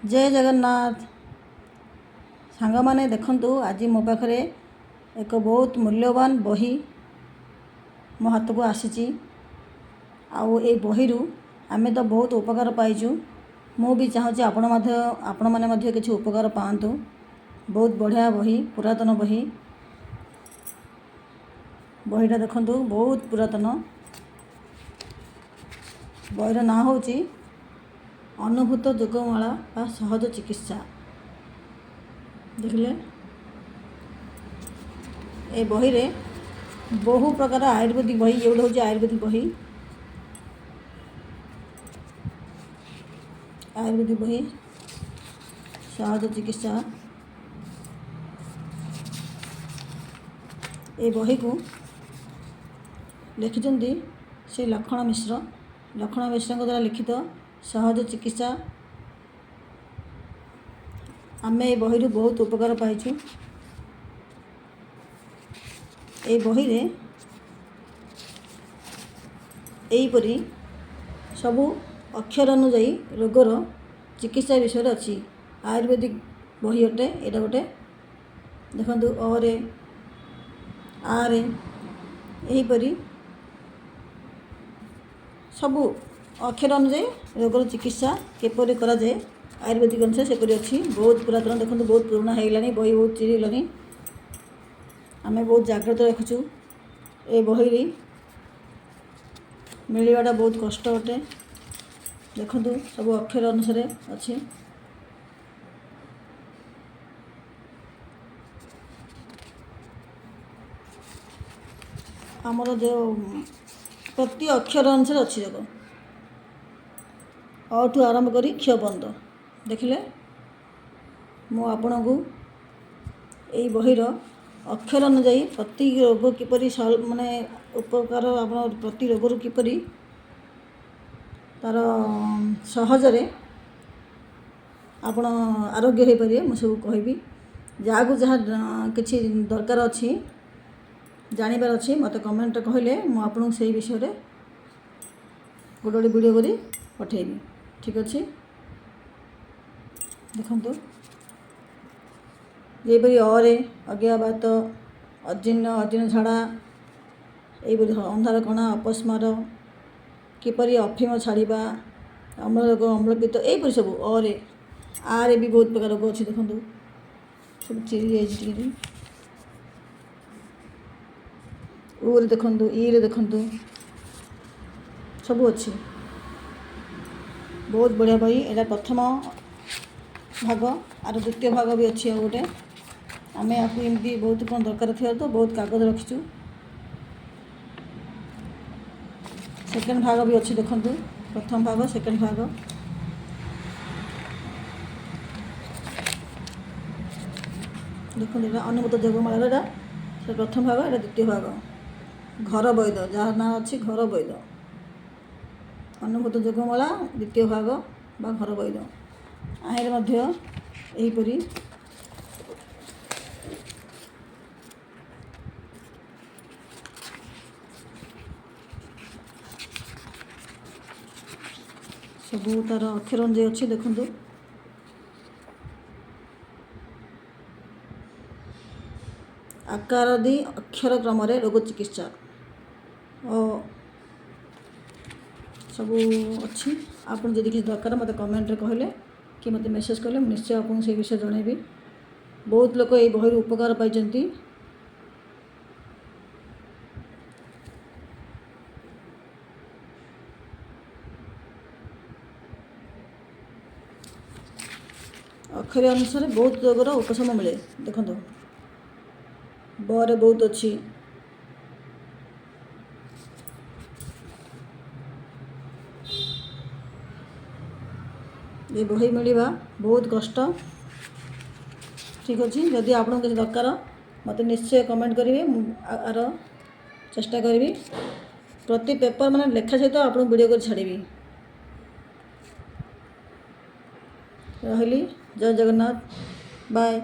जय जगन्नाथ सांग माने देखंतु आज मो पाखरे एक बहुत मूल्यवान बही मो हाथ को आसी आउ ए बही आमे तो बहुत उपकार पाइचु। मु भी चाहूँगी आपण मैंने किसी उपकार पातु। बहुत बढ़िया बही, पुरातन बही। बहीटा देखंतु बहुत पुरातन। बहीर ना हूँ अनुभूत जोगमाला बा सहज चिकित्सा। देखिले ए बही रे बहु प्रकार आयुर्वेदिक बही, ये हूँ आयुर्वेदिक बही। आयुर्वेदिक बही सहज चिकित्सा। ए बही को लिखिंट से लक्षण मिश्र द्वारा लिखित सहज चिकित्सा। आमे ए बही बहुत उपकार पाइचु। ए बही रे एहीपरि सबू अक्षर अनुजाई रोगर चिकित्सा विषय अच्छी। आयुर्वेदिक बही अटे एटा गोटे। देखंतु अरे आरे एहीपरि सबू अक्षर अनुजाई रोगर चिकित्सा किपरि करा जाए आयुर्वेदिक अनुसार सेपरि अच्छी। बहुत पुरातन। देखो बहुत पुराना होगलानी बही, बहुत चिरीगलानी। आमे बहुत जाग्रत रखुचु। ए बही मिलवाटा बहुत कष्ट अटे। देखो सब अक्षर अनुसार अच्छी। आमर जो प्रति अक्षर अनुसार अच्छी देखो अठू आरंभ करी क्ष बंद। देखिले मु आपण को यही बहीर अक्षर अनुजाई प्रति रोग किपरि माने उपकार आप प्रति रोग किपरि तार सहजरे आपण आरोग्य हो पारे मुझे सब कहबी। जहाँ को जहाँ किसी दरकार अच्छी जानिबार अच्छी मत कमेंट कहले मु आपन से विषय रे गोटे वीडियो करी पठेबी। ठीक अच्छे। देखंतु ये अरे अज्ञाबात अजीर्ण झाड़ा ये अंधार कणा अपस्मार किपरि अफिम छाड़ा अम्ल रोग अम्लपित्त यहीपरि सब अरे आरे भी बहुत प्रकार रोग अच्छी। देखंतु सब चिरी जाइए। ऊरे देखंतु ईरे देखंतु सब अच्छी। बहुत बढ़िया बही। एटा प्रथम भाग आर द्वितीय भाग भी अच्छी। गोटे आम आपको एमती बहुत कौन दरकार थी तो बहुत कागज रखीचु। सेकेंड भाग भी अच्छी। देखंतु प्रथम भाग सेकेंड भाग। देखो अनुभूत जोगमाला से प्रथम भाग, एटा द्वितीय भाग। घर वैद्य जार ना अच्छी घर वैद्य। अनुभूत जोगमाला द्वितीय भाग बा घर वैद्य। आहिर मध्य एहीपरि सबू तार अक्षर अनुजाई अच्छी। देखंतु आकार दी अक्षर क्रम रोग चिकित्सा और सब अच्छी। आपन जदि किसी दरकार मत कमेंट रे कहले कि मत मेसेज कले निश्चय आपन से विषय जनइबी। बहुत लोग ये बही उपकार पाइचंती। अक्षर अनुसार बहुत रोगर उपशम मिले। देखो बरे बहुत अच्छी। ये बही मिलवा बहुत कष्ट। ठीक अच्छे। जदि आपन किसी दरकार मत निश्चय कमेंट करेंगे। आर चेष्टा करी प्रति पेपर माने लेखा सहित आप वीडियो कर छाड़ी। रही जय जगन्नाथ बाय।